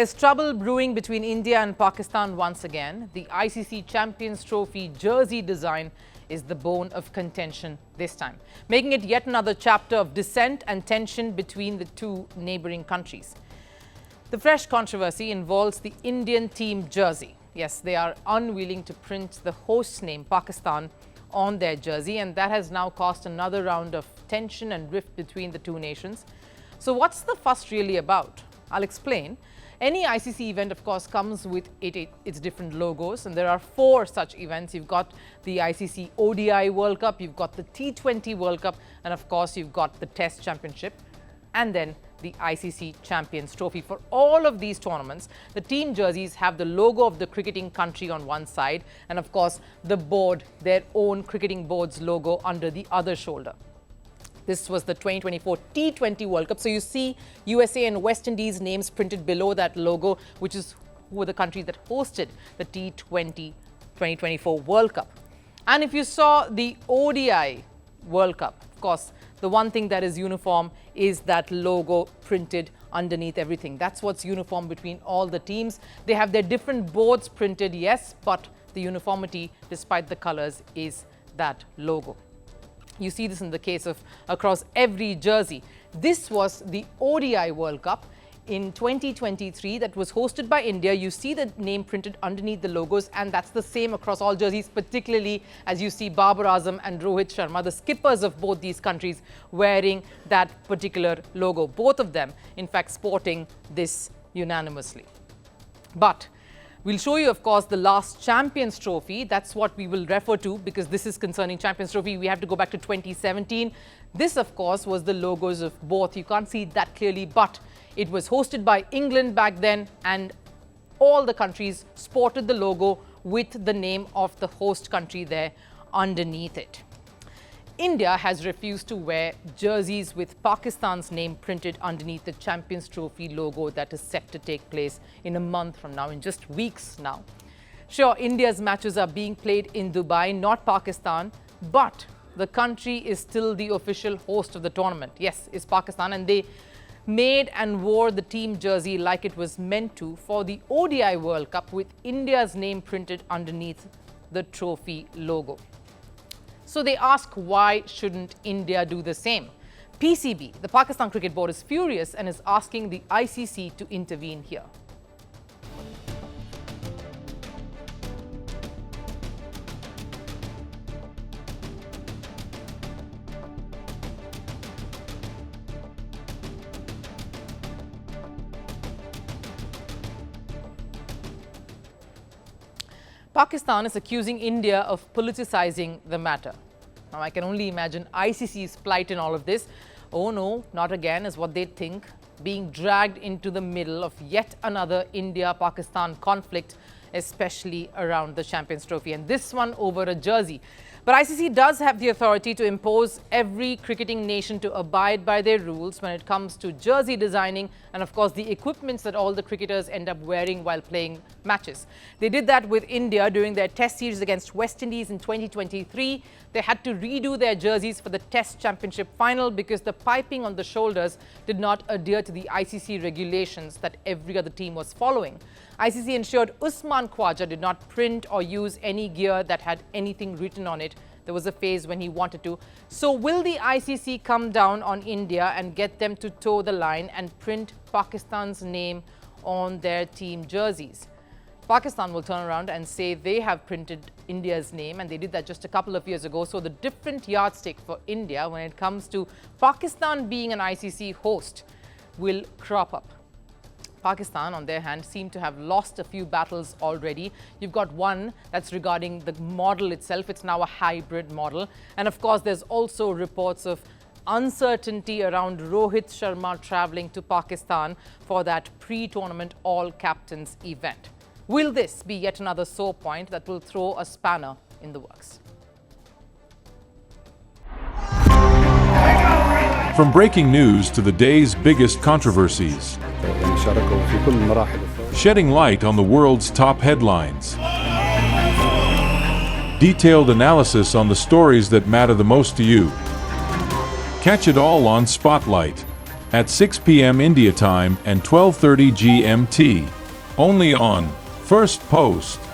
There's trouble brewing between India and Pakistan once again. The ICC Champions Trophy jersey design is the bone of contention this time, making it yet another chapter of dissent and tension between the two neighboring countries. The fresh controversy involves the Indian team jersey. Yes, they are unwilling to print the host name Pakistan on their jersey, and that has now caused another round of tension and rift between the two nations. So what's the fuss really about? I'll explain. Any ICC event, of course, comes with its different logos, and there are 4 such events. You've got the ICC ODI World Cup, you've got the T20 World Cup, and of course, you've got the Test Championship, and then the ICC Champions Trophy. For all of these tournaments, the team jerseys have the logo of the cricketing country on one side, and of course, the board, their own cricketing board's logo under the other shoulder. This was the 2024 T20 World Cup. So you see USA and West Indies names printed below that logo, which is who were the countries that hosted the T20 2024 World Cup. And if you saw the ODI World Cup, of course, the one thing that is uniform is that logo printed underneath everything. That's what's uniform between all the teams. They have their different boards printed, yes, but the uniformity, despite the colors, is that logo. You see this in the case of across every jersey. This was the ODI World Cup in 2023 that was hosted by India. You see the name printed underneath the logos, and that's the same across all jerseys, particularly as you see Babar Azam and Rohit Sharma, the skippers of both these countries, wearing that particular logo. Both of them, in fact, sporting this unanimously. But we'll show you, of course, the last Champions Trophy. That's what we will refer to because this is concerning Champions Trophy. We have to go back to 2017. This, of course, was the logos of both. You can't see that clearly, but it was hosted by England back then, and all the countries sported the logo with the name of the host country there underneath it. India has refused to wear jerseys with Pakistan's name printed underneath the Champions Trophy logo that is set to take place in a month from now, in just weeks now. Sure, India's matches are being played in Dubai, not Pakistan, but the country is still the official host of the tournament. Yes, it's Pakistan, and they made and wore the team jersey like it was meant to for the ODI World Cup with India's name printed underneath the trophy logo. So they ask, why shouldn't India do the same? PCB, the Pakistan Cricket Board, is furious and is asking the ICC to intervene here. Pakistan is accusing India of politicizing the matter. Now, I can only imagine ICC's plight in all of this. Oh no, not again, is what they think, being dragged into the middle of yet another India-Pakistan conflict, especially around the Champions Trophy, and this one over a jersey. But ICC does have the authority to impose every cricketing nation to abide by their rules when it comes to jersey designing and, of course, the equipments that all the cricketers end up wearing while playing matches. They did that with India during their Test series against West Indies in 2023. They had to redo their jerseys for the Test Championship final because the piping on the shoulders did not adhere to the ICC regulations that every other team was following. ICC ensured Usman Khwaja did not print or use any gear that had anything written on it. There was a phase when he wanted to. So will the ICC come down on India and get them to toe the line and print Pakistan's name on their team jerseys? Pakistan will turn around and say they have printed India's name, and they did that just a couple of years ago. So the different yardstick for India when it comes to Pakistan being an ICC host will crop up. Pakistan, on their hand, seem to have lost a few battles already. You've got one that's regarding the model itself. It's now a hybrid model. And of course, there's also reports of uncertainty around Rohit Sharma traveling to Pakistan for that pre-tournament all-captains event. Will this be yet another sore point that will throw a spanner in the works? From breaking news to the day's biggest controversies, shedding light on the world's top headlines, detailed analysis on the stories that matter the most to you. Catch it all on Spotlight. at 6 p.m. India time and 12:30 GMT. Only on Firstpost.